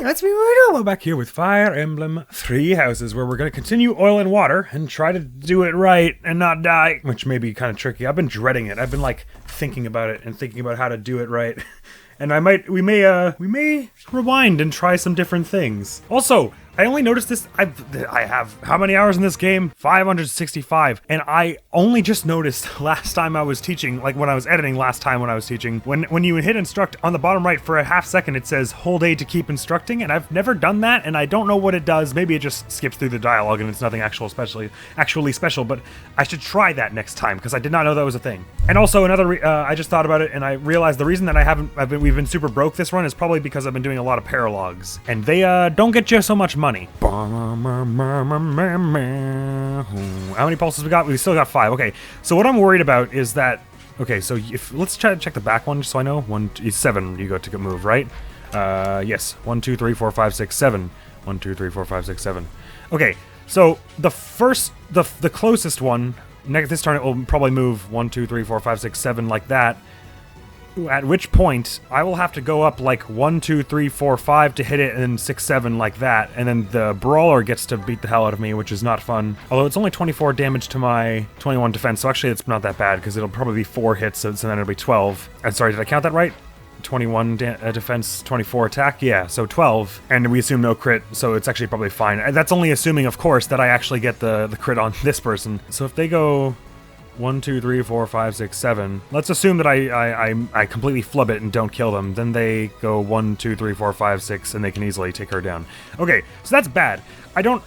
That's me right now. We're back here with Fire Emblem 3 Houses, where we're going to continue Oil and Water and try to do it right and not die, which may be kind of tricky. I've been dreading it. I've been like thinking about it and thinking about how to do it right. And we may rewind and try some different things. Also, I only noticed this, I have how many hours in this game? 565. And I only just noticed last time I was teaching, like when I was editing last time when I was teaching, when you hit instruct on the bottom right for a half second, it says hold A to keep instructing. And I've never done that, and I don't know what it does. Maybe it just skips through the dialogue and it's nothing actually special, but I should try that next time because I did not know that was a thing. And also I just thought about it and I realized the reason that we've been super broke this run is probably because I've been doing a lot of paralogs. And they don't get you so much money. How many pulses we got? We still got 5. Okay, so what I'm worried about is that, okay, so let's try to check the back one just so I know. 7 you go to move, right? Yes, 1, 2, 3, 4, 5, 6, 7. 1, 2, 3, 4, 5, 6, 7. Okay, so the closest one, this turn it will probably move 1, 2, 3, 4, 5, 6, 7 like that. At which point, I will have to go up like 1, 2, 3, 4, 5 to hit it, and then 6, 7 like that. And then the Brawler gets to beat the hell out of me, which is not fun. Although it's only 24 damage to my 21 defense, so actually it's not that bad, because it'll probably be 4 hits, so then it'll be 12. Sorry, did I count that right? 21 defense, 24 attack? Yeah, so 12. And we assume no crit, so it's actually probably fine. That's only assuming, of course, that I actually get the crit on this person. So if they go 1, 2, 3, 4, 5, 6, 7. Let's assume that I completely flub it and don't kill them. Then they go 1, 2, 3, 4, 5, 6, and they can easily take her down. Okay, so that's bad. I don't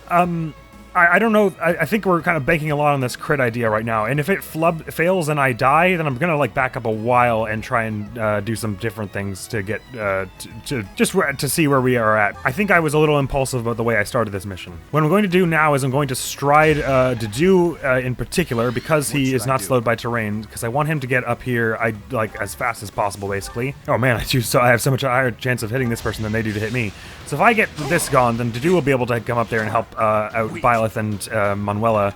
know. I think we're kind of banking a lot on this crit idea right now. And if it fails and I die, then I'm gonna like back up a while and try and do some different things to get to see where we are at. I think I was a little impulsive about the way I started this mission. What I'm going to do now is I'm going to stride Dedu in particular, because he is not slowed by terrain, because I want him to get up here as fast as possible, basically. Oh man, I have so much higher chance of hitting this person than they do to hit me. So if I get this gone, then Dedu will be able to come up there and help out Violet and Manuela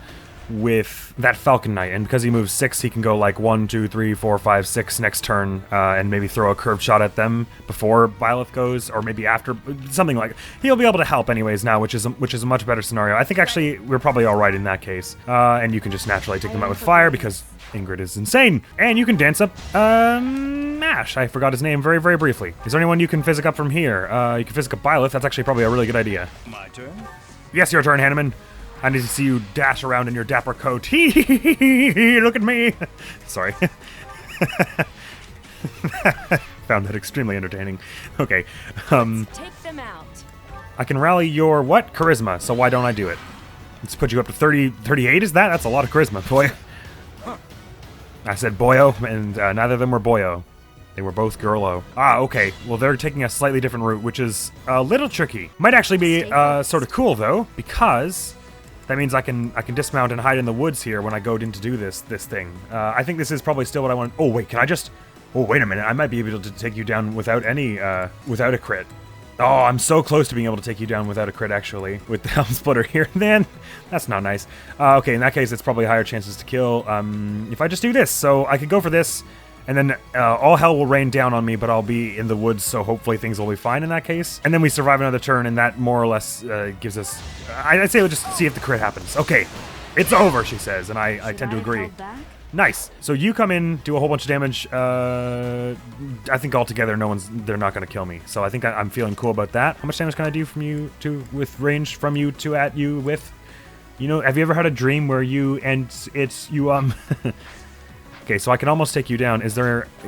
with that Falcon Knight, and because he moves 6, he can go like 1, 2, 3, 4, 5, 6 next turn, and maybe throw a curved shot at them before Violet goes, or maybe after, something like. He'll be able to help anyways now, which is a much better scenario. I think actually we're probably all right in that case, and you can just naturally take them out with fire because Ingrid is insane, and you can dance up Ash. I forgot his name very briefly. Is there anyone you can physic up from here? You can physic up Byleth. That's actually probably a really good idea. My turn? Yes, your turn, Hanneman. I need to see you dash around in your dapper coat. Look at me. Sorry. Found that extremely entertaining. Okay. Let's take them out. I can rally your what? Charisma. So why don't I do it? Let's put you up to 38. Is that? That's a lot of charisma, boy. I said boyo, and neither of them were boyo. They were both girlo. Ah, okay. Well, they're taking a slightly different route, which is a little tricky. Might actually be sort of cool though, because that means I can dismount and hide in the woods here when I go in to do this thing. I think this is probably still what I want. Oh wait, can I just? Oh wait a minute. I might be able to take you down without any without a crit. Oh, I'm so close to being able to take you down without a crit, actually, with the Helm Splitter here. Then that's not nice. Okay, in that case, it's probably higher chances to kill. If I just do this, so I could go for this, and then all hell will rain down on me, but I'll be in the woods, so hopefully things will be fine in that case. And then we survive another turn, and that more or less gives us. I'd say we'll just see if the crit happens. Okay, it's over, she says, and I tend to agree. Nice. So you come in, do a whole bunch of damage. I think altogether, they're not going to kill me. So I think I'm feeling cool about that. How much damage can I do from you with range from you to at you with? You know, have you ever had a dream where Okay, so I can almost take you down.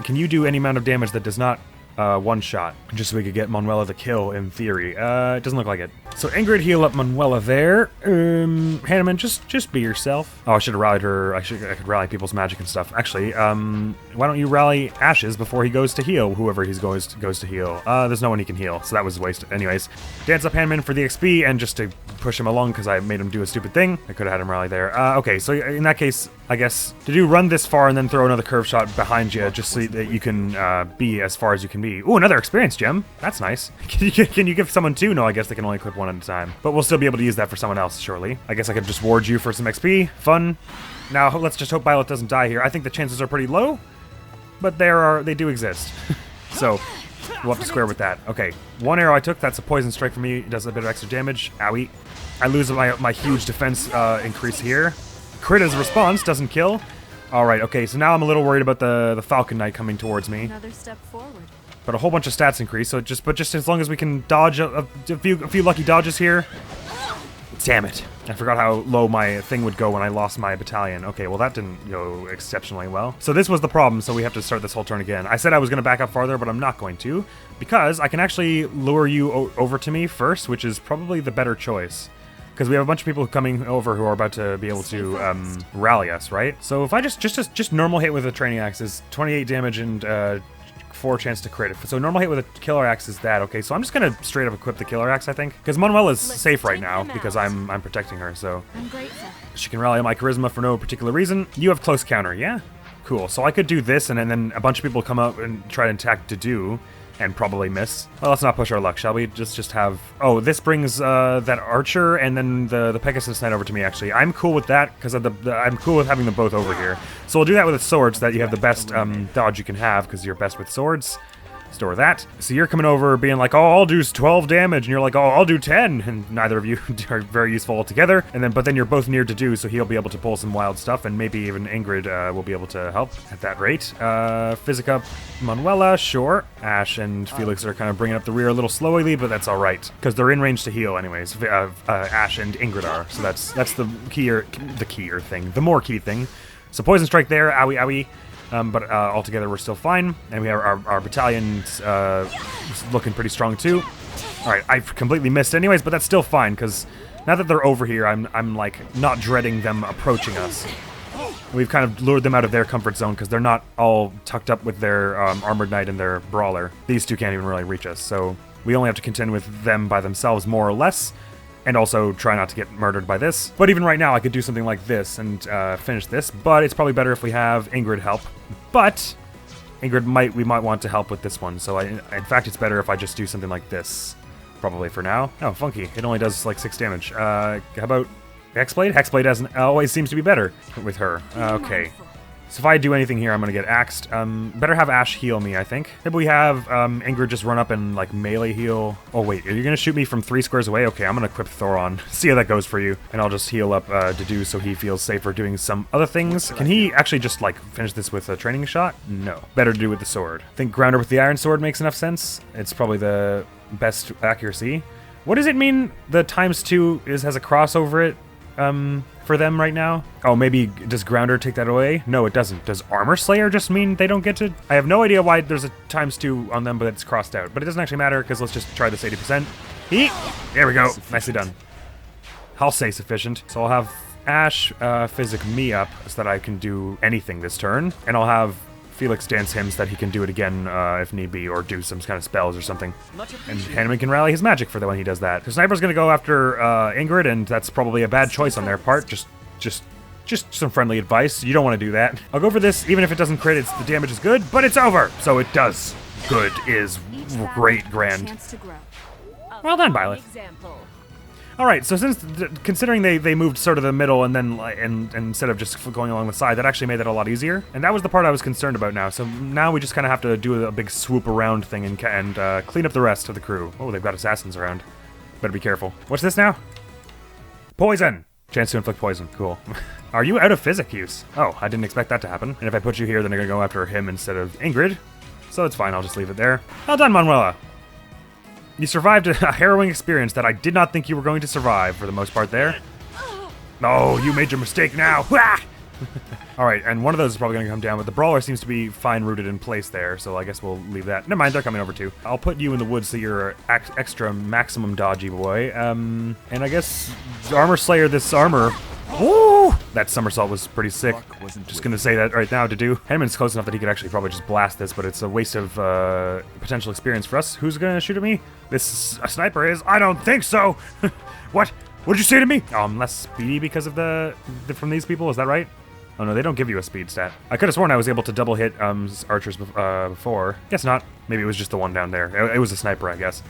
Can you do any amount of damage that does not one shot? Just so we could get Manuela the kill in theory. It doesn't look like it. So Ingrid heal up Manuela there. Hanneman, just be yourself. Oh, I should have rallied her. I could rally people's magic and stuff. Actually, why don't you rally Ashes before he goes to heal whoever he goes to heal? There's no one he can heal, so that was wasted. Anyways, dance up Hanneman for the XP and just to push him along because I made him do a stupid thing. I could have had him rally there. Okay, so in that case, I guess to do run this far and then throw another curve shot behind you just so that you can be as far as you can be. Ooh, another experience gem. That's nice. Can you give someone 2? No, I guess they can only equip 1 at a time. But we'll still be able to use that for someone else, surely. I guess I could just ward you for some XP. Fun. Now, let's just hope Violet doesn't die here. I think the chances are pretty low, but they do exist. So, We'll have to square with that. Okay, one arrow I took, that's a poison strike for me. It does a bit of extra damage. Owie. I lose my huge defense increase here. Crit as a response, doesn't kill. Alright, okay, so now I'm a little worried about the Falcon Knight coming towards me. Another step forward. But a whole bunch of stats increase, so just as long as we can dodge a few lucky dodges here. Damn it. I forgot how low my thing would go when I lost my battalion. Okay, well that didn't go exceptionally well. So this was the problem, so we have to start this whole turn again. I said I was going to back up farther, but I'm not going to, because I can actually lure you over to me first, which is probably the better choice. Because we have a bunch of people coming over who are about to be able to rally us, right? So if I just normal hit with a training axe is 28 damage and 4 chance to crit. So normal hit with a killer axe is that. Okay, so I'm just gonna straight up equip the killer axe, I think, because Manuela's safe right now because I'm protecting her. So I'm grateful. She can rally on my charisma for no particular reason. You have close counter, yeah? Cool. So I could do this, and then a bunch of people come up and try to attack Dedu, and probably miss. Well, let's not push our luck, shall we? Just have... Oh, this brings that archer and then the Pegasus Knight over to me, actually. I'm cool with that, because I'm cool with having them both over here. So we'll do that with the swords, that you have the best dodge you can have, because you're best with swords. Store that. So you're coming over being like, oh, I'll do 12 damage, and you're like, oh, I'll do 10, and neither of you are very useful altogether. But then you're both near Dedu, so he'll be able to pull some wild stuff, and maybe even Ingrid will be able to help at that rate. Physica, Manuela, sure. Ash and Felix are kind of bringing up the rear a little slowly, but that's all right, because they're in range to heal anyways. Ash and Ingrid are, so that's the more key thing. So poison strike there, owie owie. But altogether we're still fine, and we have our battalion's looking pretty strong too. All right, I've completely missed anyways, but that's still fine because now that they're over here, I'm like not dreading them approaching us. We've kind of lured them out of their comfort zone because they're not all tucked up with their armored knight and their brawler. These two can't even really reach us, so we only have to contend with them by themselves more or less. And also try not to get murdered by this. But even right now, I could do something like this and finish this. But it's probably better if we have Ingrid help. But Ingrid we might want to help with this one. So in fact, it's better if I just do something like this. Probably for now. Oh, funky. It only does like 6 damage. How about Hexblade? Hexblade always seems to be better with her. Okay. So if I do anything here, I'm going to get axed. Better have Ash heal me, I think. Maybe we have Ingrid just run up and like melee heal. Oh wait, are you going to shoot me from 3 squares away? Okay, I'm going to equip Thoron. See how that goes for you. And I'll just heal up Dedu so he feels safer doing some other things. Can he actually just like finish this with a training shot? No. Better to do with the sword. I think Grounder with the iron sword makes enough sense. It's probably the best accuracy. What does it mean the ×2 has a cross over it? For them right now? Oh, maybe does Grounder take that away? No, it doesn't. Does Armor Slayer just mean they don't get to... I have no idea why there's a ×2 on them, but it's crossed out. But it doesn't actually matter, because let's just try this 80%. There we go. Nicely done. I'll say sufficient. So I'll have Ash physic me up so that I can do anything this turn. And I'll have Felix dance him so that he can do it again if need be, or do some kind of spells or something. And Hanneman can rally his magic for the when he does that. So Sniper's gonna go after Ingrid, and that's probably a bad choice on their part. Just some friendly advice. You don't want to do that. I'll go for this, even if it doesn't crit. The damage is good, but it's over. So it does. Good is great, grand. Well done, Violet. All right, so considering they moved sort of the middle and then and instead of just going along the side, that actually made it a lot easier. And that was the part I was concerned about now. So now we just kind of have to do a big swoop around thing and clean up the rest of the crew. Oh, they've got assassins around. Better be careful. What's this now? Poison. Chance to inflict poison. Cool. Are you out of physic use? Oh, I didn't expect that to happen. And if I put you here, then they're gonna go after him instead of Ingrid. So it's fine. I'll just leave it there. Well done, Manuela. You survived a harrowing experience that I did not think you were going to survive for the most part there. Oh, you made your mistake now. Alright, and one of those is probably going to come down, but the Brawler seems to be fine rooted in place there, so I guess we'll leave that. Never mind, they're coming over too. I'll put you in the woods so you're extra maximum dodgy boy. And I guess Armor Slayer this armor. Woo! That somersault was pretty sick. Just gonna say that right now to do. Henman's close enough that he could actually probably just blast this, but it's a waste of potential experience for us. Who's gonna shoot at me? This sniper is? I don't think so! What? What'd you say to me? Oh, I'm less speedy because of from these people, is that right? Oh no, they don't give you a speed stat. I could have sworn I was able to double hit archers before. Guess not. Maybe it was just the one down there. It was a sniper, I guess.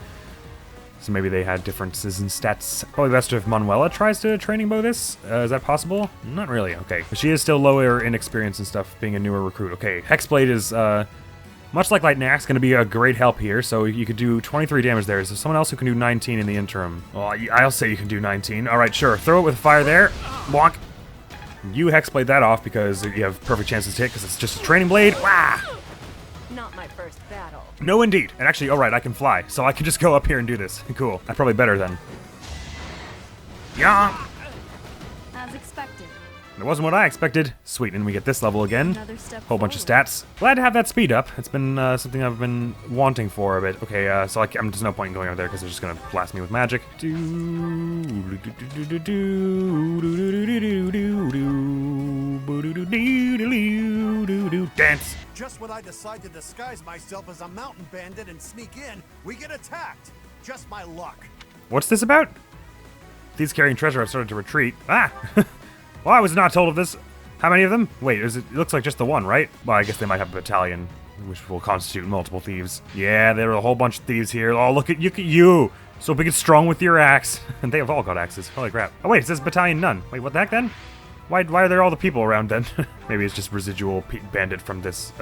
So maybe they had differences in stats. Probably best if Manuela tries to training bow this. Is that possible? Not really. Okay. But she is still lower in experience and stuff, being a newer recruit. Okay. Hexblade is Much like Lightning Axe, going to be a great help here. So you could do 23 damage there. Is there someone else who can do 19 in the interim? Well, I'll say you can do 19. All right, sure. Throw it with fire there. Bonk. You Hexblade that off because you have perfect chances to hit because it's just a training blade. Wah! Not my first battle. No, indeed. And actually, all right, I can fly. So I can just go up here and do this. Cool. I'm probably better then. Yeah. As expected. It wasn't what I expected. Sweet, and we get this level again. Another step Whole bunch of forward. stats. Glad to have that speed up. It's been something I've been wanting for a bit. Okay, so there's no point in going over there because they're just gonna blast me with magic. Dance. Just when I decide to disguise myself as a mountain bandit and sneak in, we get attacked. Just my luck. What's this about? Thieves carrying treasure have started to retreat. Ah! Well, I was not told of this. How many of them? Wait, it looks like just the one, right? Well, I guess they might have a battalion, which will constitute multiple thieves. Yeah, there are a whole bunch of thieves here. Oh, look at you! So big and strong with your axe. And they have all got axes. Holy crap. Oh, wait, it says battalion none. Wait, what the heck then? Why are there all the people around then? Maybe it's just residual bandit from this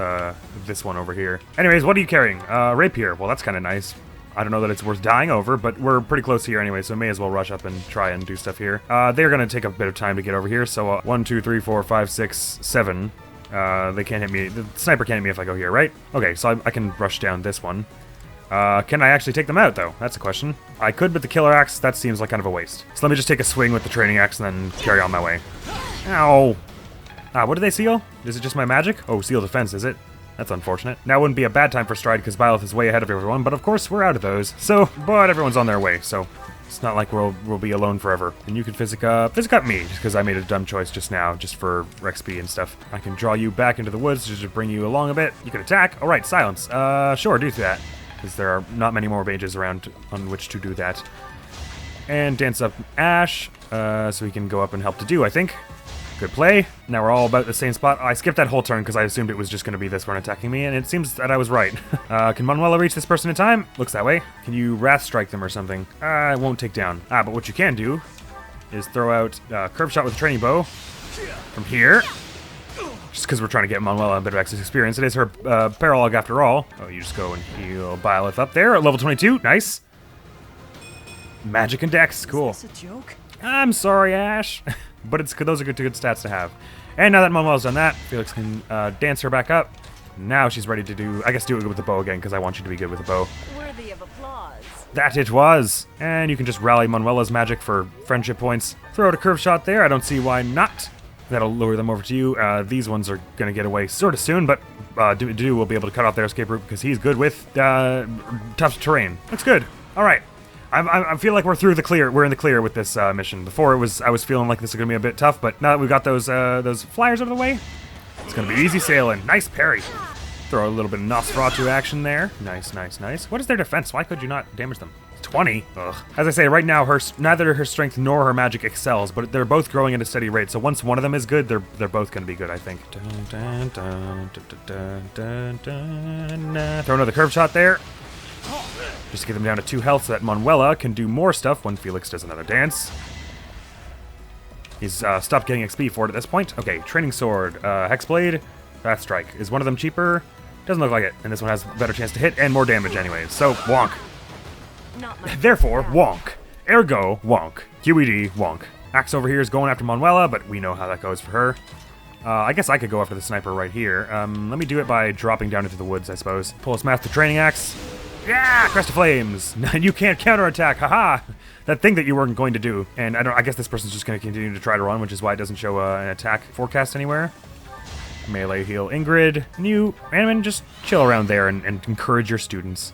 one over here. Anyways, what are you carrying? Rapier. Well, that's kind of nice. I don't know that it's worth dying over, but we're pretty close here anyway, so may as well rush up and try and do stuff here. They're going to take a bit of time to get over here, so 1, 2, 3, 4, 5, 6, 7. They can't hit me. The sniper can't hit me if I go here, right? Okay, so I can rush down this one. Can I actually take them out, though? That's a question. I could, but the killer axe, that seems like kind of a waste. So let me just take a swing with the training axe and then carry on my way. Ow! What do they seal? Is it just my magic? Oh, seal defense, is it? That's unfortunate. Now wouldn't be a bad time for Stride because Byleth is way ahead of everyone, but of course we're out of those. So, but everyone's on their way, so it's not like we'll be alone forever. And you can physic up me, just because I made a dumb choice just now, just for XP and stuff. I can draw you back into the woods just to bring you along a bit. You can attack. All right, silence. Sure, do that, because there are not many more mages around on which to do that. And dance up Ash, so he can go up and help to do, I think. Good play. Now we're all about the same spot. I skipped that whole turn because I assumed it was just going to be this one attacking me, and it seems that I was right. Can Manuela reach this person in time? Looks that way. Can you Wrath Strike them or something? It won't take down. But what you can do is throw out Curve Shot with a training bow from here. Just because we're trying to get Manuela a bit of access experience. It is her paralogue after all. Oh, you just go and heal Byleth up there at level 22. Nice. Magic and Dex. Cool. Is this a joke? I'm sorry, Ash. But it's good. Those are good stats to have. And now that Manuela's done that, Felix can dance her back up. Now she's ready to do it with the bow again, because I want you to be good with the bow. Worthy of applause. That it was. And you can just rally Manuela's magic for friendship points. Throw out a curve shot there. I don't see why not. That'll lure them over to you. These ones are going to get away sort of soon, but Do will be able to cut off their escape route because he's good with tough terrain. Looks good. All right. I feel like we're through the clear. We're in the clear with this mission. Before I was feeling like this is gonna be a bit tough, but now that we've got those flyers out of the way, it's gonna be easy sailing. Nice parry. Throw a little bit of Nosferatu action there. Nice, nice, nice. What is their defense? Why could you not damage them? 20. Ugh. As I say, right now, neither her strength nor her magic excels, but they're both growing at a steady rate. So once one of them is good, they're both gonna be good, I think. Throw another curve shot there. Just to get them down to 2 health so that Manuela can do more stuff when Felix does another dance. He's stopped getting XP for it at this point. Okay, Training Sword, Hexblade, Wrath Strike. Is one of them cheaper? Doesn't look like it. And this one has a better chance to hit and more damage anyways. So, wonk. Therefore, wonk. Ergo, wonk. QED, wonk. Axe over here is going after Manuela, but we know how that goes for her. I guess I could go after the sniper right here. Let me do it by dropping down into the woods, I suppose. Pulse Master Training Axe. Yeah, Crest of Flames. You can't counterattack. Haha. That thing that you weren't going to do. And I guess this person's just going to continue to try to run, which is why it doesn't show an attack forecast anywhere. Melee heal Ingrid. And you, Anman, just chill around there and encourage your students.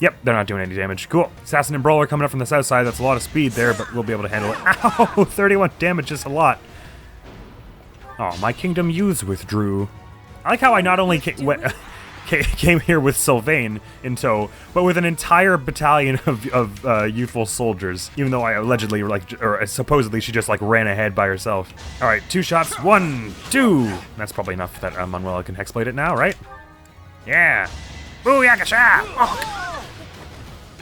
Yep, they're not doing any damage. Cool. Assassin and Brawler coming up from the south side. That's a lot of speed there, but we'll be able to handle it. Ow! 31 damage is a lot. Oh, my Kingdom Youths withdrew. I like how I not only came here with Sylvain in tow, but with an entire battalion of youthful soldiers, even though I allegedly, or supposedly she just ran ahead by herself. All right, 2 shots, 1, 2. That's probably enough that Manuela can hexblade it now, right? Yeah. Booyakasha! Oh.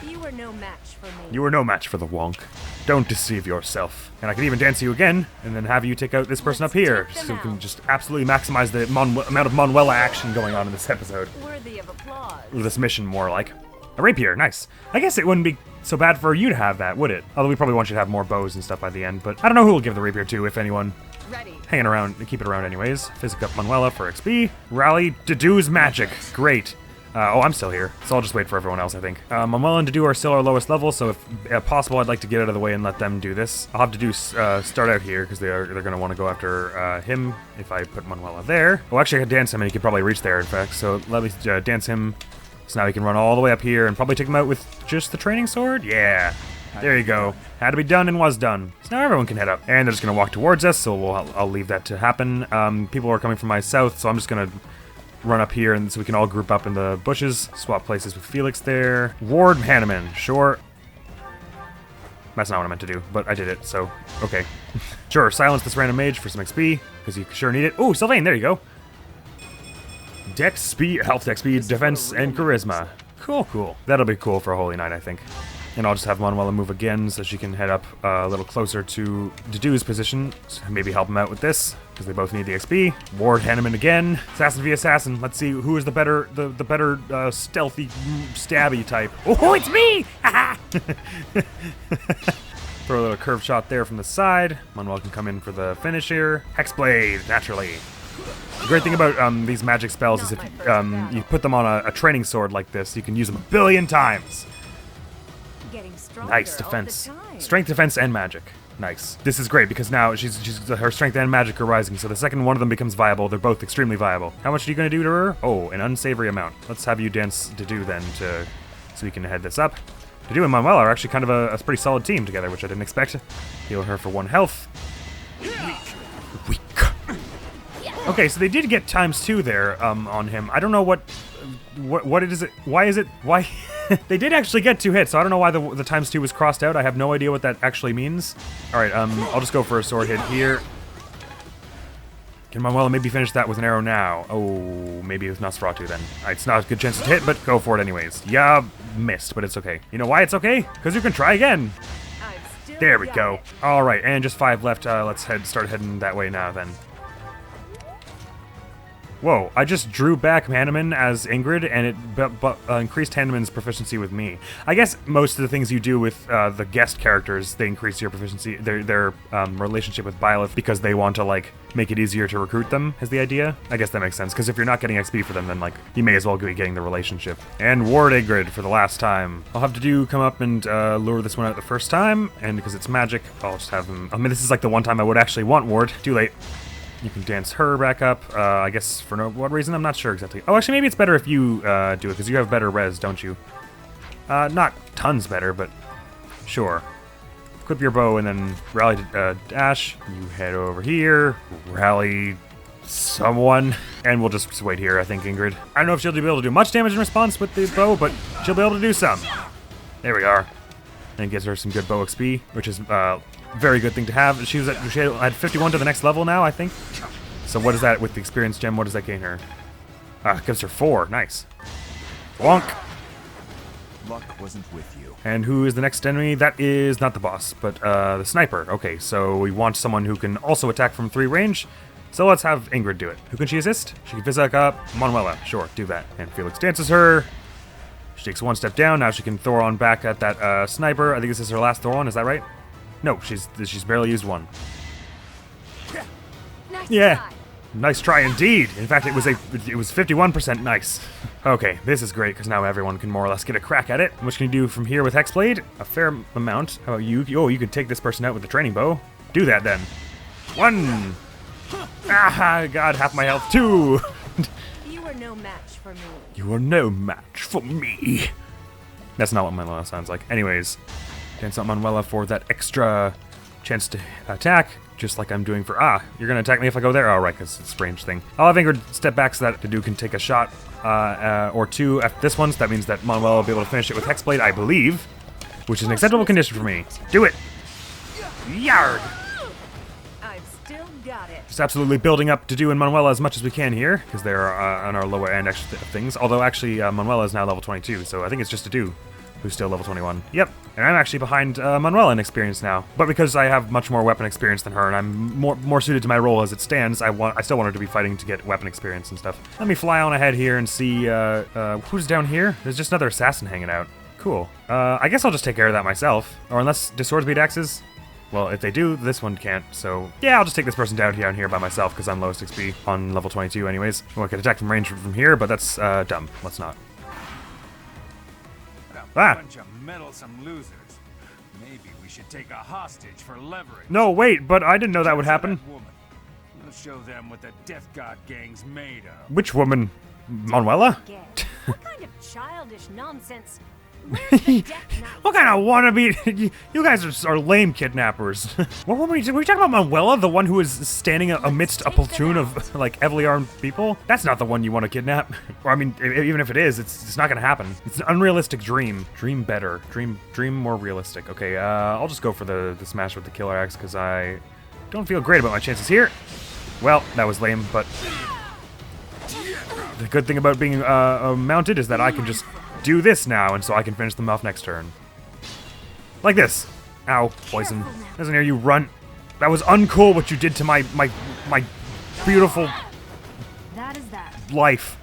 You were no match for me. You were no match for the wonk. Don't deceive yourself. And I can even dance you again, and then have you take out this person up here, so we can just absolutely maximize the amount of Manuela action going on in this episode. Worthy of applause. Or this mission, more like. A rapier, nice. I guess it wouldn't be so bad for you to have that, would it? Although we probably want you to have more bows and stuff by the end, but I don't know who will give the rapier to, if anyone. Ready. Hanging around, keep it around anyways. Physic up Manuela for XP. Rally Dedue's magic, great. Oh, I'm still here, so I'll just wait for everyone else, I think. Manuela and Dedue are still our lowest level, so if possible, I'd like to get out of the way and let them do this. I'll have Dedue start out here, because they're going to want to go after him if I put Manuela there. Oh, actually, I could dance him, and he could probably reach there, in fact, so let me dance him. So now he can run all the way up here and probably take him out with just the training sword? Yeah. There you go. Had to be done and was done. So now everyone can head up. And they're just going to walk towards us, so I'll leave that to happen. People are coming from my south, so I'm just going to run up here and so we can all group up in the bushes. Swap places with Felix there. Ward Hanneman, sure. That's not what I meant to do, but I did it, so okay. Sure, silence this random mage for some XP, because you sure need it. Oh, Sylvain, there you go. Dex speed, health, dex speed, defense, and charisma. Cool. That'll be cool for a Holy Knight, I think. And I'll just have Manuela move again so she can head up a little closer to Dedue's position. So maybe help him out with this, because they both need the XP. Ward Hanneman again. Assassin v Assassin. Let's see who is the better stealthy, stabby type. Oh, it's me! Throw a little curve shot there from the side. Manuel can come in for the finish here. Hexblade, naturally. The great thing about these magic spells is if you put them on a training sword like this, you can use them a billion times. Getting stronger Nice defense. Strength, defense, and magic. Nice. This is great because now her strength and magic are rising, so the second one of them becomes viable, they're both extremely viable. How much are you going to do to her? Oh, an unsavory amount. Let's have you dance Dedue then so we can head this up. Dedue and Manuela are actually kind of a pretty solid team together, which I didn't expect. Heal her for 1 health. Weak. Okay, so they did get ×2 there on him. I don't know what it is. Why they did actually get 2 hits, so I don't know why the ×2 was crossed out. I have no idea what that actually means. All right, I'll just go for a sword hit here. Can Manuela maybe finish that with an arrow now? Oh, maybe with Nosferatu then. It's not a good chance to hit, but go for it anyways. Yeah, missed, but it's okay. You know why it's okay? Because you can try again. There we go. All right, and just 5 left. Let's start heading that way now then. Whoa, I just drew back Hanneman as Ingrid, and it increased Hanneman's proficiency with me. I guess most of the things you do with the guest characters, they increase your proficiency, their relationship with Byleth, because they want to, like, make it easier to recruit them, is the idea. I guess that makes sense, because if you're not getting XP for them, then, like, you may as well be getting the relationship. And Ward Ingrid for the last time. I'll have to come up and lure this one out the first time, and because it's magic, I'll just have him... I mean, this is, like, the one time I would actually want Ward. Too late. You can dance her back up, I guess for what reason, I'm not sure exactly. Oh, actually, maybe it's better if you do it, because you have better res, don't you? Not tons better, but sure. Equip your bow and then rally dash. You head over here, rally someone, and we'll just wait here, I think, Ingrid. I don't know if she'll be able to do much damage in response with the bow, but she'll be able to do some. There we are. And it gives her some good bow XP, which is very good thing to have. She had 51 to the next level now, I think. So what is that with the experience gem? What does that gain her? It gives her 4. Nice. Wonk. Luck wasn't with you. And who is the next enemy? That is not the boss, but the sniper. Okay, so we want someone who can also attack from 3 range. So let's have Ingrid do it. Who can she assist? She can physic up Manuela. Sure, do that. And Felix dances her. She takes 1 step down. Now she can throw on back at that sniper. I think this is her last throw on. Is that right? No, she's barely used 1. Nice Yeah. try. Nice try indeed. In fact, it was 51% nice. Okay, this is great because now everyone can more or less get a crack at it. What can you do from here with Hexblade? A fair amount. How about you? Oh, you can take this person out with the training bow. Do that then. 1. Ah, God, half my health. 2. You are no match for me. You are no match for me. That's not what Manuela sounds like. Anyways, dance up Manuela for that extra chance to attack, just like I'm doing for... you're going to attack me if I go there? Oh, right, because it's a range thing. I'll have Ingrid step back so that Dedue can take a shot or 2 after this one, so that means that Manuela will be able to finish it with Hexblade, I believe, which is an acceptable condition for me. Do it! Yarg! I've still got it. Just absolutely building up Dedue and Manuela as much as we can here, because they're on our lower end of things. Although, actually, Manuela is now level 22, so I think it's just Dedue who's still level 21. Yep, and I'm actually behind Manuela in experience now. But because I have much more weapon experience than her, and I'm more suited to my role as it stands, I still want her to be fighting to get weapon experience and stuff. Let me fly on ahead here and see who's down here. There's just another assassin hanging out. Cool. I guess I'll just take care of that myself. Or unless, do swords beat axes? Well, if they do, this one can't, so yeah, I'll just take this person down here by myself because I'm lowest XP on level 22 anyways. Well, I could attack from range from here, but that's dumb. Let's not. Bunch of meddlesome losers. Maybe we should take a hostage for leverage. No, wait, but I didn't know that would happen. We'll show them what the Death God gang's made of. Which woman? Manuela? What kind of childish nonsense? Where's the Death Knight? What kind of wannabe? You guys are lame kidnappers. What were we talking about? Manuela, the one who is standing amidst a platoon of like heavily armed people? That's not the one you want to kidnap. Or I mean, even if it is, it's not gonna happen. It's an unrealistic dream. Dream better. Dream more realistic. Okay, I'll just go for the smash with the killer axe because I don't feel great about my chances here. Well, that was lame, but the good thing about being mounted is that I can just do this now, and so I can finish them off next turn. Like this. Ow, poison. Doesn't hear you run. That was uncool what you did to my beautiful That is that. life.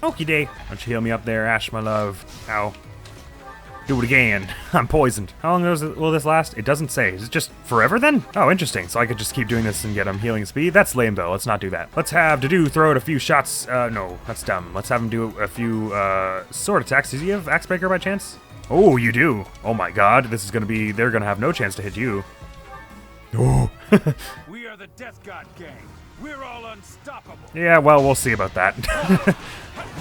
Okie day. Why don't you heal me up there, Ash, my love? Ow. Do it again. I'm poisoned. How long will this last? It doesn't say. Is it just forever then? Oh, interesting. So I could just keep doing this and get him healing speed? That's lame though. Let's not do that. Let's have Dedue throw out a few shots. No, that's dumb. Let's have him do a few sword attacks. Does he have Axebreaker by chance? Oh, you do. Oh my god. This is gonna be, they're gonna have no chance to hit you. Oh. We are the Death God gang. We're all unstoppable. Yeah, well, we'll see about that.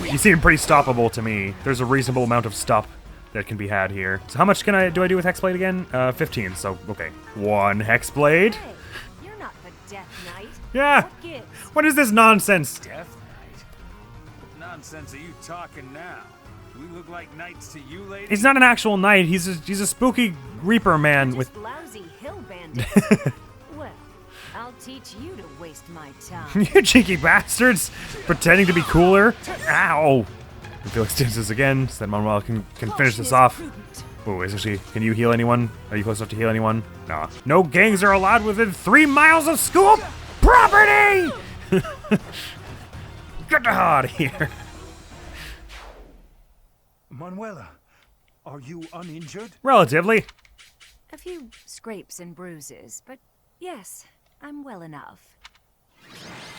You seem pretty stoppable to me. There's a reasonable amount of stop that can be had here. So how much do I do with Hexblade again? 15, so okay. 1 Hexblade. Hey, you're not the Death Knight. Yeah. What gives? What is this nonsense? Death Knight? What nonsense are you talking now? Do we look like knights to you, lady? He's not an actual knight. He's a spooky Reaper man with. Just lousy hill bandits. Well, I'll teach you to waste my time. You cheeky bastards! Pretending to be cooler. Ow! And Felix does this again, so that Manuel can finish this off. Oh, actually, can you heal anyone? Are you close enough to heal anyone? Nah. No gangs are allowed within 3 miles of school property! Get the hell out of here. Manuela, are you uninjured? Relatively. A few scrapes and bruises, but yes, I'm well enough.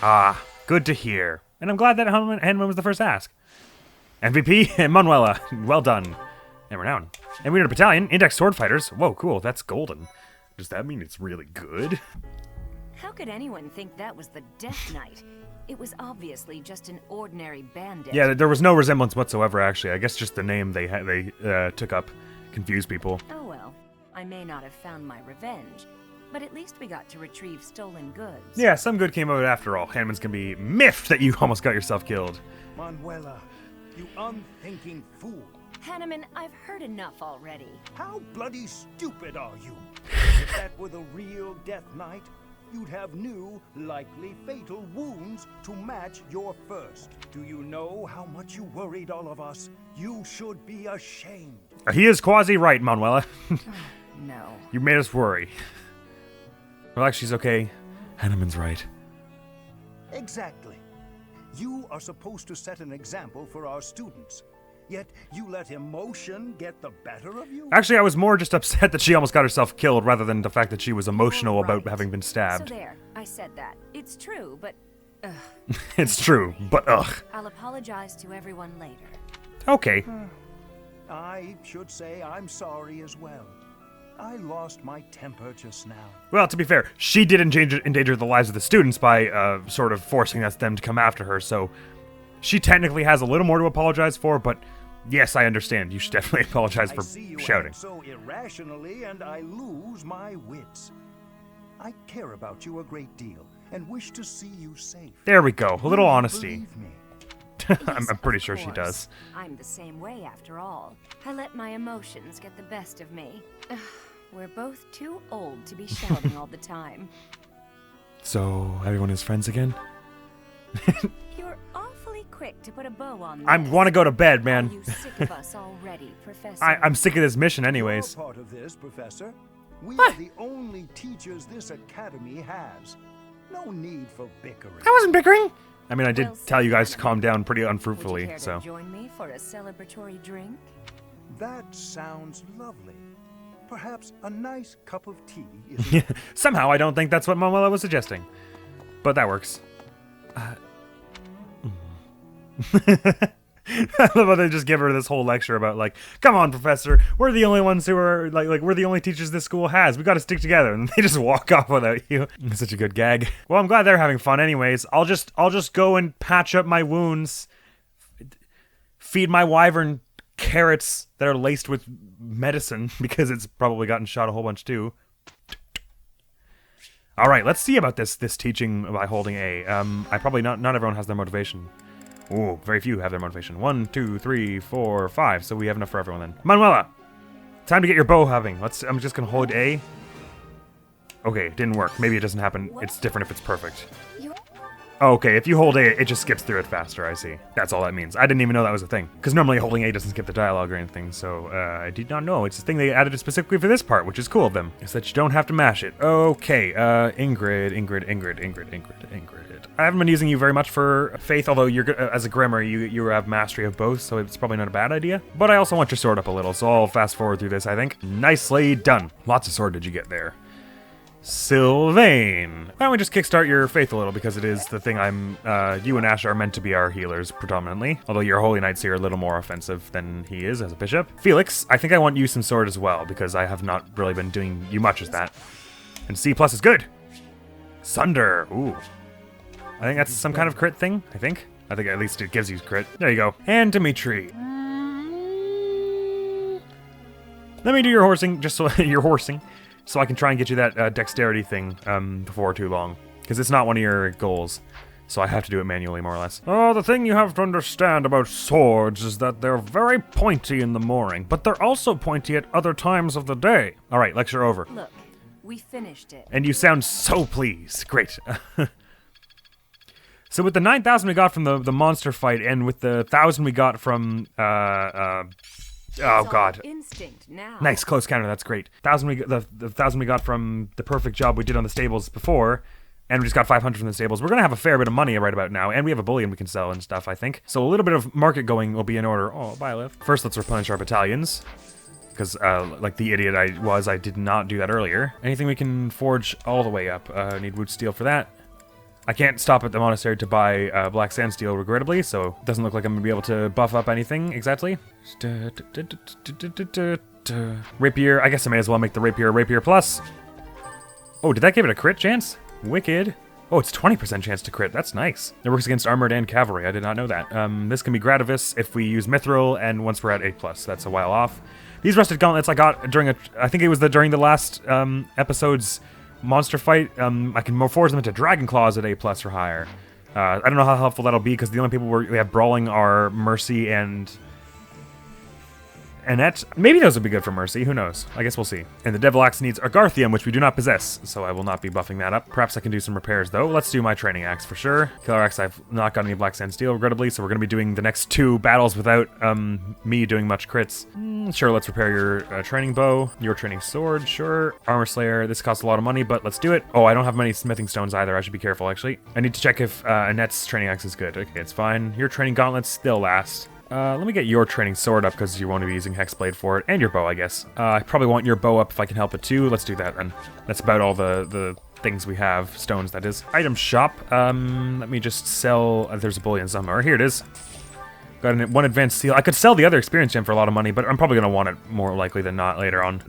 Ah, good to hear. And I'm glad that Hanman was the first to ask. MVP and Manuela, well done. And renown. And we need a battalion, index sword fighters. Whoa, cool, that's golden. Does that mean it's really good? How could anyone think that was the Death Knight? It was obviously just an ordinary bandit. Yeah, there was no resemblance whatsoever, actually. I guess just the name they took up confused people. Oh well, I may not have found my revenge, but at least we got to retrieve stolen goods. Yeah, some good came out after all. Hanman's gonna be miffed that you almost got yourself killed. Manuela, you unthinking fool. Hanneman, I've heard enough already. How bloody stupid are you? If that were the real Death Knight, you'd have new, likely fatal wounds to match your first. Do you know how much you worried all of us? You should be ashamed. He is quasi right, Manuela. No. You made us worry. Relax, she's okay. Hanneman's right. Exactly. You are supposed to set an example for our students. Yet you let emotion get the better of you? Actually, I was more just upset that she almost got herself killed rather than the fact that she was emotional about Right. having been stabbed. So there, I said that. It's true, but It's true, but ugh. I'll apologize to everyone later. Okay. I should say I'm sorry as well. I lost my temper just now. Well, to be fair, she did endanger the lives of the students by sort of forcing them to come after her, so she technically has a little more to apologize for, but yes, I understand. You should definitely apologize I for see you shouting. act so irrationally, and I lose my wits. I care about you a great deal, and wish to see you safe. There we go. A little You honesty. believe me. I'm Yes, pretty of sure she course. does. I'm the same way after all. I let my emotions get the best of me. Ugh, we're both too old to be shouting all the time. So, everyone is friends again? You're awfully quick to put a bow on I this. want to go to bed, Are man. you sick of us already, Professor? I'm sick of this mission anyways. You're part of this, Professor. We What? are the only teachers this academy has. No need for bickering. I wasn't bickering. I mean, I did Well tell you said, guys to calm down pretty Would you unfruitfully, care so. to join me for a celebratory drink? That sounds lovely. Perhaps a nice cup of tea is Somehow, I don't think that's what Manuela was suggesting. But that works. I love how they just give her this whole lecture about, like, come on, Professor, we're the only ones who are, like we're the only teachers this school has. We gotta stick together. And they just walk off without you. It's such a good gag. Well, I'm glad they're having fun anyways. I'll just go and patch up my wounds. Feed my wyvern carrots that are laced with medicine, because it's probably gotten shot a whole bunch too. All right, let's see about this teaching by holding A. I probably not everyone has their motivation. Ooh, very few have their motivation. 1, 2, 3, 4, 5. So we have enough for everyone then. Manuela, time to get your bow having. I'm just gonna hold A. Okay, it didn't work. Maybe it doesn't happen. It's different if it's perfect. Okay, if you hold A, it just skips through it faster, I see. That's all that means. I didn't even know that was a thing. Because normally holding A doesn't skip the dialogue or anything, so I did not know. It's a thing they added specifically for this part, which is cool of them. Is that you don't have to mash it. Okay, Ingrid. I haven't been using you very much for Faith, although you're as a Grimmer, you have mastery of both, so it's probably not a bad idea. But I also want your sword up a little, so I'll fast forward through this, I think. Nicely done. Lots of sword did you get there. Sylvain. Why don't we just kickstart your faith a little, because it is the thing you and Ash are meant to be our healers predominantly, although your Holy Knights here are a little more offensive than he is as a bishop. Felix, I think I want you some sword as well, because I have not really been doing you much as that. And C+ is good. Sunder. Ooh. I think that's some kind of crit thing, I think at least it gives you crit. There you go. And Dimitri. Let me do your horsing, just so so I can try and get you that dexterity thing before too long. Because it's not one of your goals. So I have to do it manually, more or less. Oh, the thing you have to understand about swords is that they're very pointy in the morning, but they're also pointy at other times of the day. All right, lecture over. Look, we finished it. And you sound so pleased. Great. So with the 9,000 we got from the monster fight, and with the 1,000 we got from oh god. Instinct now. Nice, close counter, that's great. The 1,000 we got from the perfect job we did on the stables before, and we just got 500 from the stables. We're gonna have a fair bit of money right about now, and we have a bullion we can sell and stuff, I think. So a little bit of market going will be in order. Oh, bye, Liv. First, let's replenish our battalions, because like the idiot I was, I did not do that earlier. Anything we can forge all the way up. Need wood steel for that. I can't stop at the monastery to buy black sand steel, regrettably, so it doesn't look like I'm gonna be able to buff up anything exactly. Rapier, I guess I may as well make the rapier plus. Oh, did that give it a crit chance? Wicked. Oh, it's 20% chance to crit. That's nice. It works against armored and cavalry. I did not know that. This can be Gradavis if we use Mithril, and once we're at 8+. That's a while off. These rusted gauntlets I got during I think it was during the last episode's monster fight. I can forge them into Dragon Claws at A+ or higher. I don't know how helpful that'll be, because the only people we have brawling are Mercy and Annette. Maybe those would be good for Mercy, who knows? I guess we'll see. And the Devil Axe needs Agarthium, which we do not possess, so I will not be buffing that up. Perhaps I can do some repairs though. Let's do my Training Axe for sure. Killer Axe, I've not got any Black Sand Steel, regrettably, so we're going to be doing the next 2 battles without me doing much crits. Sure, let's repair your Training Bow, your Training Sword, sure. Armor Slayer, this costs a lot of money, but let's do it. Oh, I don't have many Smithing Stones either, I should be careful actually. I need to check if Annette's Training Axe is good. Okay, it's fine. Your Training Gauntlets still last. Let me get your Training Sword up, because you want to be using Hexblade for it, and your bow, I guess. I probably want your bow up if I can help it too. Let's do that then. That's about all the things we have. Stones, that is. Item shop. Let me just sell. There's a bullion somewhere. Here it is. Got one advanced seal. I could sell the other experience gem for a lot of money, but I'm probably going to want it more likely than not later on.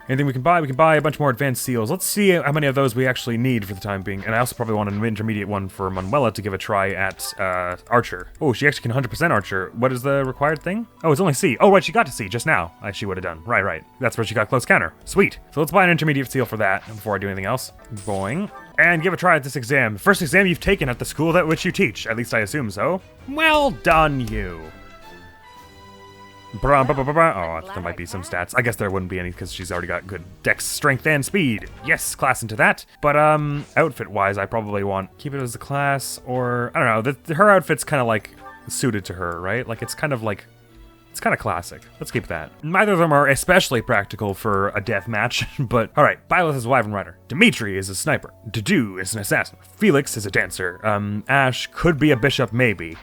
Anything we can buy? We can buy a bunch more advanced seals. Let's see how many of those we actually need for the time being. And I also probably want an intermediate one for Manuela to give a try at Archer. Oh, she actually can 100% Archer. What is the required thing? Oh, it's only C. Oh, right, she got to C just now. She would have done. Right. That's where she got close counter. Sweet. So let's buy an intermediate seal for that before I do anything else. Boing. And give a try at this exam. First exam you've taken at the school at which you teach. At least I assume so. Well done, you. Oh, there might be some stats. I guess there wouldn't be any because she's already got good dex, strength, and speed. Yes, class into that. But outfit-wise, I probably want keep it as a class, or I don't know. Her outfit's kind of like suited to her, right? Like it's kind of classic. Let's keep that. Neither of them are especially practical for a death match, but all right. Byleth is a wyvern rider. Dimitri is a sniper. Dudu is an assassin. Felix is a dancer. Ash could be a bishop, maybe.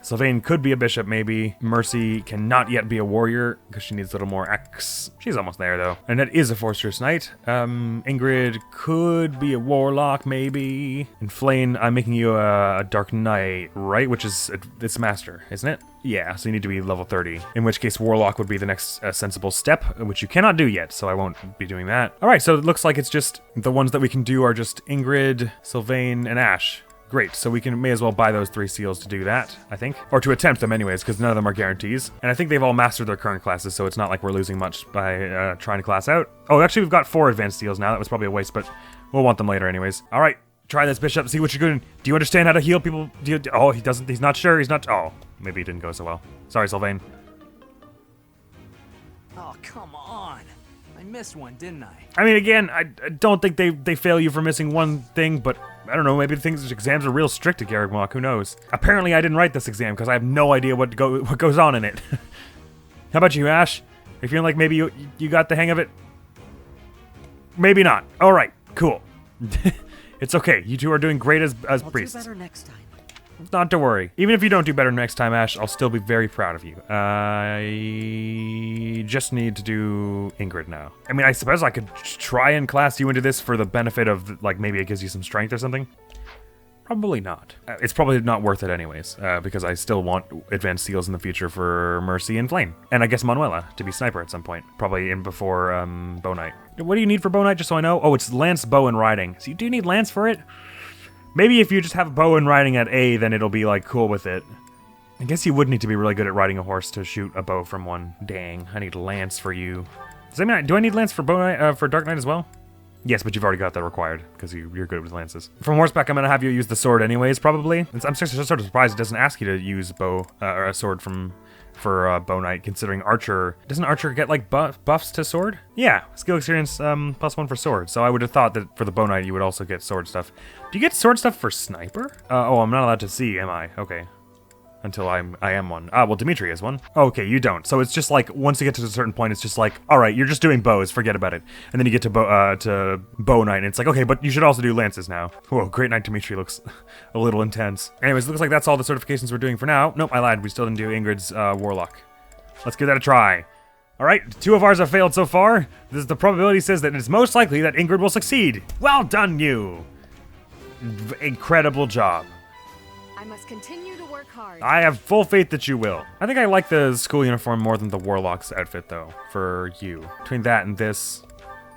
Sylvain could be a bishop, maybe. Mercy cannot yet be a warrior because she needs a little more X. She's almost there, though. Annette is a fortress knight. Ingrid could be a warlock, maybe. And Flane, I'm making you a dark knight, right? Which is, it's master, isn't it? Yeah, so you need to be level 30. In which case, warlock would be the next sensible step, which you cannot do yet, so I won't be doing that. All right, so it looks like it's just, the ones that we can do are just Ingrid, Sylvain, and Ash. Great, so we may as well buy those 3 seals to do that, I think. Or to attempt them anyways, because none of them are guarantees. And I think they've all mastered their current classes, so it's not like we're losing much by trying to class out. Oh, actually, we've got 4 advanced seals now. That was probably a waste, but we'll want them later anyways. All right, try this, Bishop. See what you're doing. Do you understand how to heal people? Oh, he doesn't. He's not sure. He's not. Oh, maybe it didn't go so well. Sorry, Sylvain. Oh, come on. I missed one, didn't I? I mean, again, I don't think they fail you for missing one thing, but I don't know, maybe the exams are real strict at Garrigmock, who knows? Apparently I didn't write this exam because I have no idea what goes on in it. How about you, Ash? Are you feeling like maybe you got the hang of it? Maybe not. All right, cool. It's okay. You two are doing great as priests. I'll do better next time. Not to worry. Even if you don't do better next time, Ash, I'll still be very proud of you. I just need to do Ingrid now. I mean, I suppose I could try and class you into this for the benefit of, like, maybe it gives you some strength or something. Probably not. It's probably not worth it anyways, because I still want advanced seals in the future for Mercy and Flame. And I guess Manuela to be sniper at some point. Probably in before Bow Knight. What do you need for Bow Knight, just so I know? Oh, it's Lance, Bow, and Riding. So you do need Lance for it? Maybe if you just have bow and riding at A, then it'll be, like, cool with it. I guess you would need to be really good at riding a horse to shoot a bow from one. Dang, I need Lance for you. Does that mean do I need Lance for Bow Knight, for Dark Knight as well? Yes, but you've already got that required, because you're good with lances. From horseback, I'm going to have you use the sword anyways, probably. I'm just sort of surprised it doesn't ask you to use bow, or a sword for Bow Knight, considering Archer. Doesn't Archer get, like, buffs to sword? Yeah, skill experience +1 for sword. So I would have thought that for the Bow Knight, you would also get sword stuff. Do you get sword stuff for sniper? Oh, I'm not allowed to see, am I? Okay. Until I am one. Ah, well, Dimitri is one. Okay, you don't. So it's just like, once you get to a certain point, it's just like, all right, you're just doing bows, forget about it. And then you get to Bow Knight, and it's like, okay, but you should also do lances now. Whoa, Great Knight Dimitri looks a little intense. Anyways, looks like that's all the certifications we're doing for now. Nope, I lied. We still didn't do Ingrid's Warlock. Let's give that a try. All right, 2 of ours have failed so far. The probability says that it's most likely that Ingrid will succeed. Well done, you. Incredible job. I must continue to work hard. I have full faith that you will. I think I like the school uniform more than the Warlock's outfit, though, for you. Between that and this,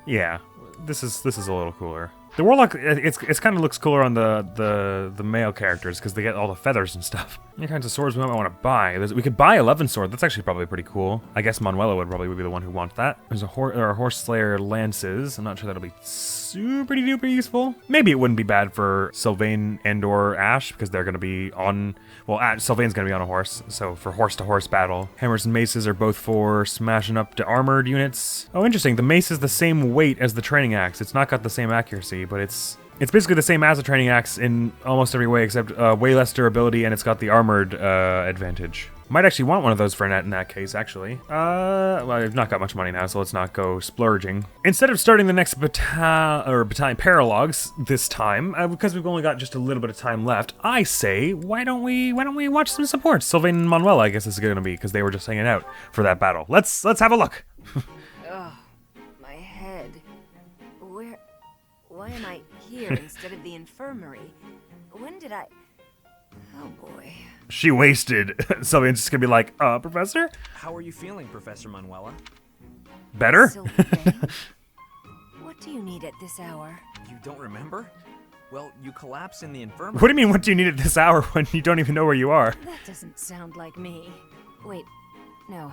yeah, this is a little cooler. The Warlock, it's kind of looks cooler on the male characters because they get all the feathers and stuff. Any kinds of swords we might want to buy. We could buy 11 sword. That's actually probably pretty cool. I guess Manuela would be the one who wants that. There's a Horse Slayer lances. I'm not sure that'll be super duper useful. Maybe it wouldn't be bad for Sylvain and or Ash because they're going to be on. Well, Sylvain's going to be on a horse, so for horse-to-horse battle. Hammers and maces are both for smashing up to armored units. Oh, interesting. The mace is the same weight as the training axe. It's not got the same accuracy, but it's basically the same as a training axe in almost every way, except way less durability, and it's got the armored advantage. Might actually want one of those for Annette in that case, actually. Well, I've not got much money now, so let's not go splurging. Instead of starting the next battalion paralogs this time, because we've only got just a little bit of time left, I say, why don't we watch some supports? Sylvain and Manuela, I guess this is going to be, because they were just hanging out for that battle. Let's have a look. Ugh, my head. Why am I here instead of the infirmary? When did I... Oh boy. She wasted. Sylvain's just gonna be like, Professor? How are you feeling, Professor Manuela? Better? Sylvain? What do you need at this hour? You don't remember? Well, you collapsed in the infirmary. What do you mean, what do you need at this hour when you don't even know where you are? That doesn't sound like me. Wait, no,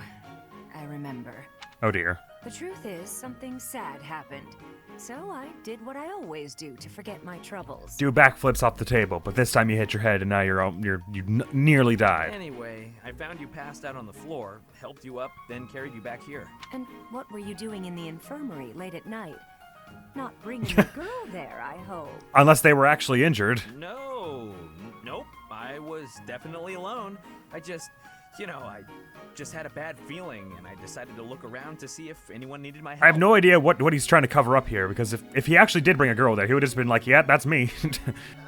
I remember. Oh dear. The truth is, something sad happened. So I did what I always do to forget my troubles. Do backflips off the table, but this time you hit your head and now you nearly died. Anyway, I found you passed out on the floor, helped you up, then carried you back here. And what were you doing in the infirmary late at night? Not bringing a girl there, I hope. Unless they were actually injured. Nope. I was definitely alone. I just had a bad feeling, and I decided to look around to see if anyone needed my help. I have no idea what he's trying to cover up here, because if he actually did bring a girl there, he would have just been like, yeah, that's me.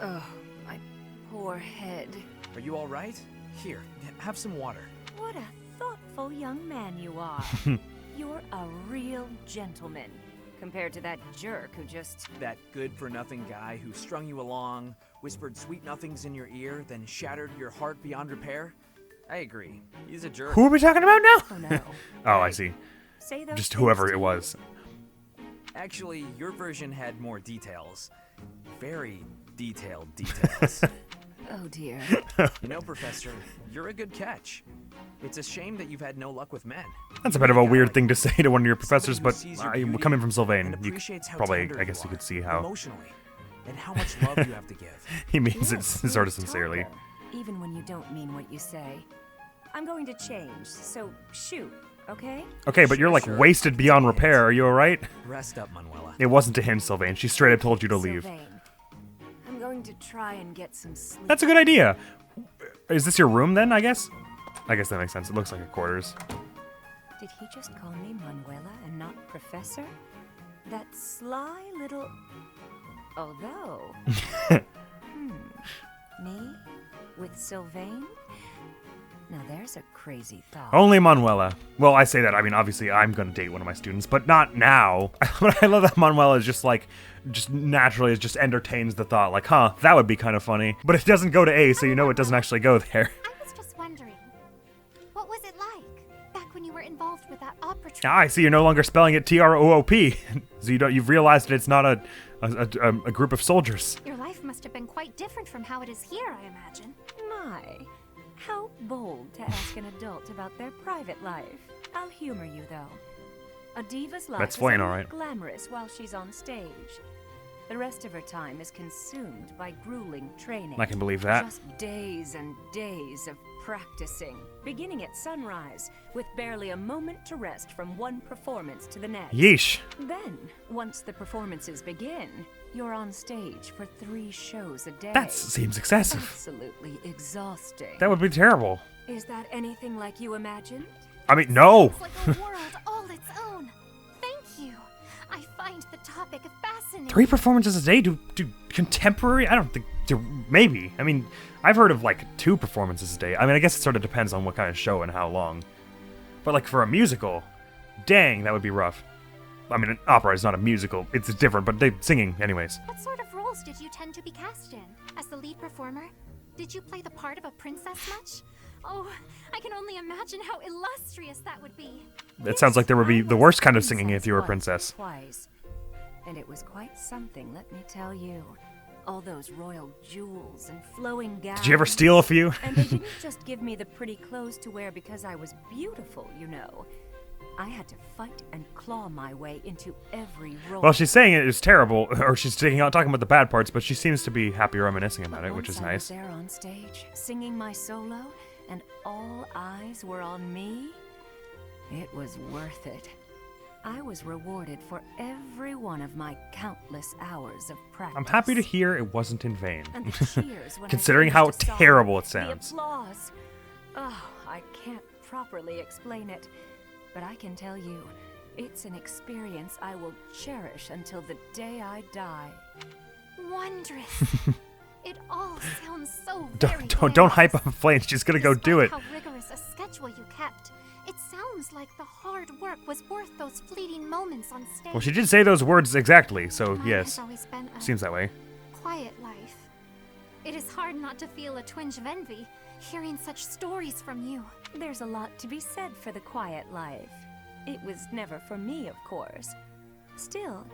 Oh, my poor head. Are you all right? Here, have some water. What a thoughtful young man you are. You're a real gentleman, compared to that jerk who just... That good-for-nothing guy who strung you along, whispered sweet nothings in your ear, then shattered your heart beyond repair? I agree. He's a jerk. Who are we talking about now? Oh, no. Oh, I see. Say those Just things whoever to it me. was. Actually, your version had more details. Very detailed details. Oh, dear. You know, Professor, you're a good catch. It's a shame that you've had no luck with men. That's a bit of a weird thing to say to one of your professors, Somebody but who sees your beauty coming from and Sylvain, you appreciates how probably, tender I guess you are, could see how emotionally, and how much love you have to give. he means it Yes, sort of you're a sincerely. talker, even when you don't mean what you say. I'm going to change, so shoot, okay? Okay, but you're like Sure. wasted beyond repair. Are you alright? Rest up, Manuela. It wasn't to him, Sylvain. She straight up told you to leave. Sylvain, I'm going to try and get some sleep. That's a good idea. Is this your room then, I guess? I guess that makes sense. It looks like a quarters. Did he just call me Manuela and not Professor? That sly little... Although... Me? With Sylvain? Now there's a crazy thought. Only Manuela. Well, I say that. I mean, obviously, I'm going to date one of my students, but not now. But I love that Manuela is just naturally, it just entertains the thought. Like, huh, that would be kind of funny. But it doesn't go to A, so you know it doesn't actually go there. I was just wondering, what was it like back when you were involved with that opera troupe? Ah, I see you're no longer spelling it T-R-O-O-P. So you've realized that it's not a group of soldiers. Your life must have been quite different from how it is here, I imagine. My, how bold to ask an adult about their private life. I'll humor you, though. A diva's life That's is Flynn, only all right. glamorous while she's on stage. The rest of her time is consumed by grueling training. I can believe that. Just days and days of practicing, beginning at sunrise, with barely a moment to rest from one performance to the next. Yeesh. Then, once the performances begin, you're on stage for 3 shows a day. That seems excessive. Absolutely exhausting. That would be terrible. Is that anything like you imagined? I mean, no. It's like a world all its own. Thank you. I find the topic fascinating. 3 performances a day? Do contemporary? I don't think. Maybe. I mean, I've heard of like 2 performances a day. I mean, I guess it sort of depends on what kind of show and how long. But like for a musical, dang, that would be rough. I mean, an opera is not a musical. It's different, but they singing anyways. What sort of roles did you tend to be cast in? As the lead performer? Did you play the part of a princess much? Oh, I can only imagine how illustrious that would be. It sounds like there would be I the was worst kind of singing princess if you were a once, princess. Twice. And it was quite something, let me tell you. All those royal jewels and flowing gowns. Did you ever steal a few? And they didn't just give me the pretty clothes to wear because I was beautiful, you know. I had to fight and claw my way into every role. Well, she's saying it is terrible, or she's talking about the bad parts, but she seems to be happy reminiscing about it, which is Once I was nice. there on stage, singing my solo, and all eyes were on me, it was worth it. I was rewarded for every one of my countless hours of practice. I'm happy to hear it wasn't in vain. And the cheers when I Considering finished how a song, terrible it sounds. The applause. Oh, I can't properly explain it, but I can tell you, it's an experience I will cherish until the day I die. Wondrous. It all sounds so very Don't hype glamorous. up Flame. She's gonna go do it. Despite how rigorous a schedule you kept, it sounds like the hard work was worth those fleeting moments on stage. Well, she did say those words exactly, so Mine yes, has always been a seems that way. quiet life. It is hard not to feel a twinge of envy hearing such stories from you. There's a lot to be said for the quiet life. It was never for me, of course. Still,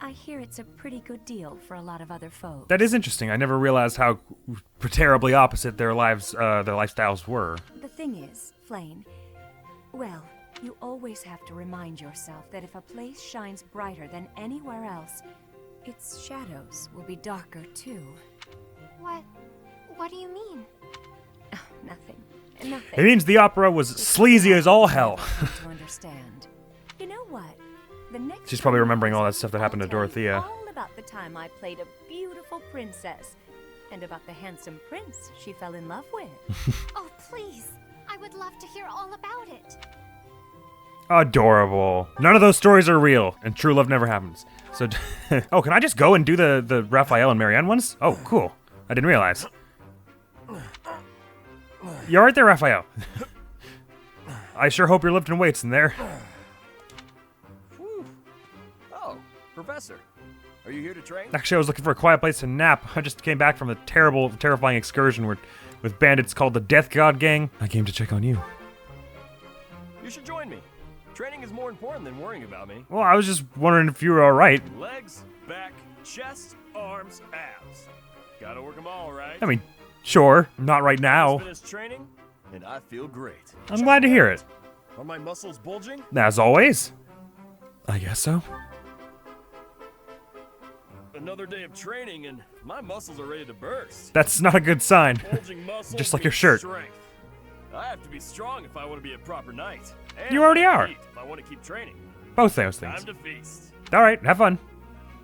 I hear it's a pretty good deal for a lot of other folks. That is interesting. I never realized how terribly opposite their lifestyles were. The thing is, Flame, well, You always have to remind yourself that if a place shines brighter than anywhere else, its shadows will be darker too. What do you mean? Oh, nothing. Nothing. It means the opera was sleazy as all hell. To understand. You know what? The next She's probably time remembering all that I'll stuff that happened to tell you Dorothea. All about the time I played a beautiful princess, and about the handsome prince she fell in love with. Oh, please. I would love to hear all about it. Adorable. None of those stories are real, and true love never happens. So, oh, can I just go and do the Raphael and Marianne ones? Oh, cool. I didn't realize. You alright there, Raphael? I sure hope you're lifting weights in there. Whew. Oh, Professor. Are you here to train? Actually, I was looking for a quiet place to nap. I just came back from a terrifying excursion with bandits called the Death God Gang. I came to check on you. You should join me. Training is more important than worrying about me. Well, I was just wondering if you were alright. Legs, back, chest, arms, abs. Gotta work them all, right? I mean, sure. Not right now. Just finished training, and I feel great. I'm glad to hear it. Are my muscles bulging? As always. I guess so. Another day of training, and my muscles are ready to burst. That's not a good sign. Bulging muscles Just like your means shirt. Strength. I have to be strong if I want to be a proper knight. And You already I have to are. eat if I want to keep training. Both those things. Time to feast. Alright, have fun.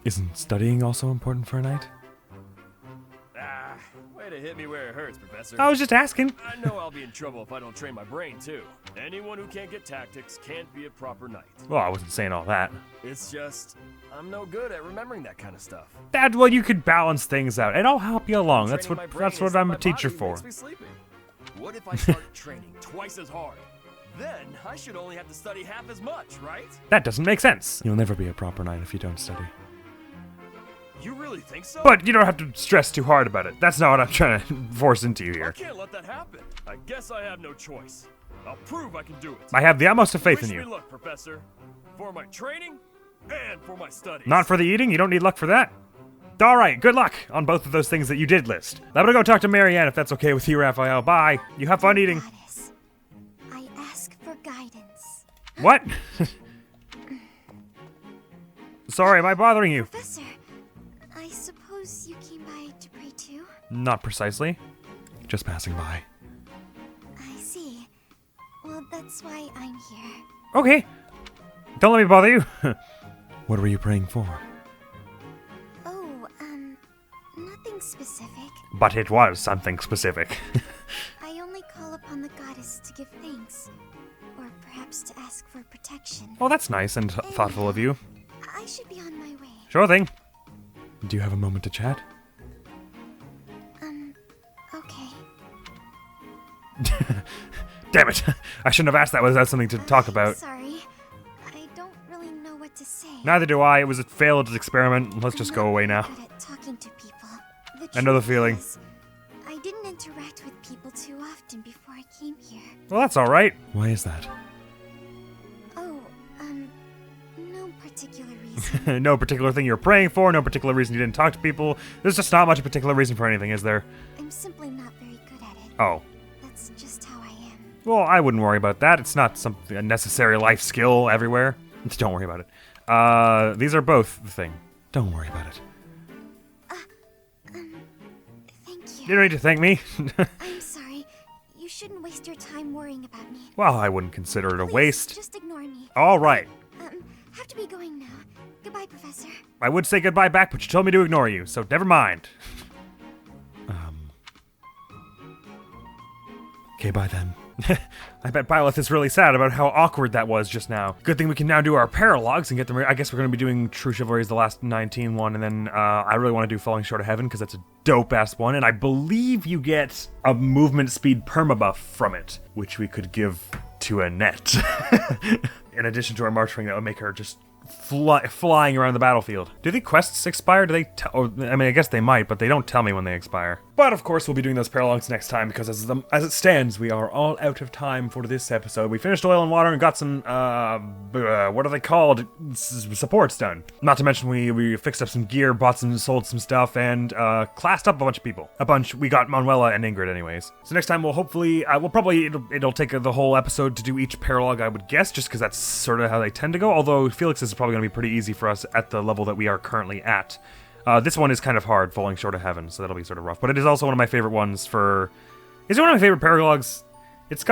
Isn't studying also important for a knight? Ah, way to hit me where it hurts, Professor. I was just asking. I know I'll be in trouble if I don't train my brain, too. Anyone who can't get tactics can't be a proper knight. Well, I wasn't saying all that. It's just, I'm no good at remembering that kind of stuff. Dad, well, you could balance things out, and I'll help you along. That's Training what my brain that's what instead I'm of a my teacher body for. makes me sleepy. What if I start training twice as hard? Then I should only have to study half as much, right? That doesn't make sense. You'll never be a proper knight if you don't study. You really think so? But you don't have to stress too hard about it. That's not what I'm trying to force into you I here. can't let that happen. I guess I have no choice. I'll prove I can do it. I have the utmost of faith in Wish me you. luck, Professor. For my training and for my studies. Not for the eating? You don't need luck for that? Alright, good luck on both of those things that you did list. I'm gonna go talk to Marianne if that's okay with you, Raphael. Bye. You have fun eating. Goddess, I ask for guidance. What? Sorry, am I bothering you? Professor, I suppose you came by to pray too? Not precisely. Just passing by. I see. Well, that's why I'm here. Okay. Don't let me bother you. What were you praying for? Oh, nothing specific. But it was something specific. I only call upon the goddess to give thanks. Or perhaps to ask for protection. Oh, that's nice and thoughtful of you. I should be on my way. Sure thing. Do you have a moment to chat? Okay. Damn it. I shouldn't have asked that without something to talk about. Sorry. I don't really know what to say. Neither do I. It was a failed experiment. Let's just I'm go not away very now. good at talking to people. I know the truth feeling. is, I didn't interact with people too often before I came here. Well, that's alright. Why is that? Oh, no particular reason. No particular thing you're praying for, no particular reason you didn't talk to people. There's just not much particular reason for anything, is there? I'm simply not very good at it. Oh. That's just how I am. Well, I wouldn't worry about that. It's not a necessary life skill everywhere. Don't worry about it. These are both the thing. Don't worry about it. Thank You you. don't need to thank me. I'm sorry. You shouldn't waste your time worrying about me. Well, I wouldn't consider it a Please, waste. Just ignore me. Alright. Have to be going now. Goodbye, Professor. I would say goodbye back, but you told me to ignore you, so never mind. Okay, bye then. I bet Byleth is really sad about how awkward that was just now. Good thing we can now do our paralogs and get them. I guess we're going to be doing True Chivalry as the last 19 one, and then I really want to do Falling Short of Heaven because that's a dope-ass one, and I believe you get a movement speed permabuff from it, which we could give to Annette. In addition to our March Ring, that would make her just flying around the battlefield. Do the quests expire? Do they? I mean, I guess they might, but they don't tell me when they expire. But of course, we'll be doing those paralogs next time because as it stands, we are all out of time for this episode. We finished Oil and Water and got some what are they called? Supports done. Not to mention we fixed up some gear, sold some stuff, and classed up a bunch of people. We got Manuela and Ingrid anyways. So next time it'll take the whole episode to do each paralog, I would guess, just because that's sort of how they tend to go. Although Felix is probably going to be pretty easy for us at the level that we are currently at. This one is kind of hard, Falling Short of Heaven, so that'll be sort of rough. But it is also one of my favorite ones for... It's one of my favorite paralogs. It's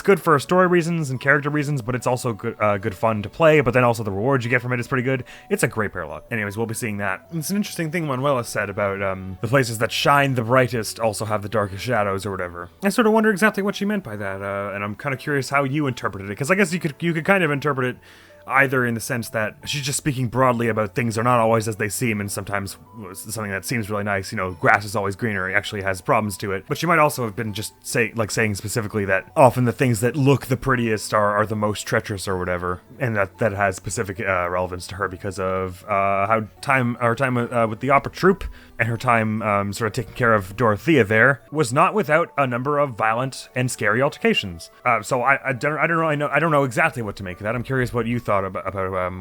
good for story reasons and character reasons, but it's also good fun to play, but then also the rewards you get from it is pretty good. It's a great paralog. Anyways, we'll be seeing that. It's an interesting thing Manuela said about the places that shine the brightest also have the darkest shadows or whatever. I sort of wonder exactly what she meant by that, and I'm kind of curious how you interpreted it, because I guess you could kind of interpret it either in the sense that she's just speaking broadly about things are not always as they seem, and sometimes something that seems really nice, grass is always greener, actually has problems to it. But she might also have been just saying specifically that often the things that look the prettiest are the most treacherous or whatever, and that has specific relevance to her because of her time with the opera troupe and her time sort of taking care of Dorothea there was not without a number of violent and scary altercations. So I don't know exactly what to make of that. I'm curious what you thought about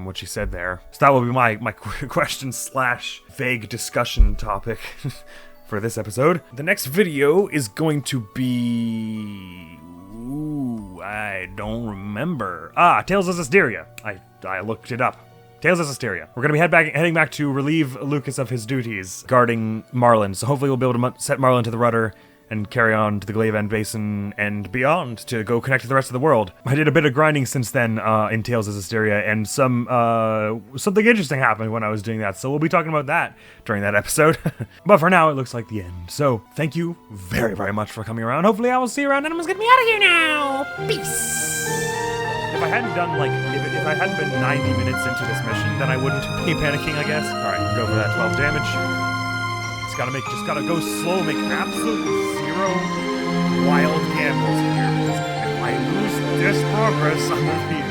what she said there. So that will be my question / vague discussion topic for this episode. The next video is going to be... Ooh, I don't remember. Tales of Zestiria. I looked it up. Tales of Zestiria. We're going to be heading back to relieve Lucas of his duties guarding Marlin. So hopefully we'll be able to set Marlin to the rudder and carry on to the Glavan Basin and beyond to go connect to the rest of the world. I did a bit of grinding since then in Tales of Zestiria, and something interesting happened when I was doing that, so we'll be talking about that during that episode. But for now, it looks like the end. So thank you very, very much for coming around. Hopefully I will see you around, and I'm just gonna be out of here now. Peace! If I hadn't done, if I hadn't been 90 minutes into this mission, then I wouldn't be panicking, I guess. Alright, go for that 12 damage. Just gotta go slow, make absolutely zero wild gambles here, because if I lose this progress, I'm gonna be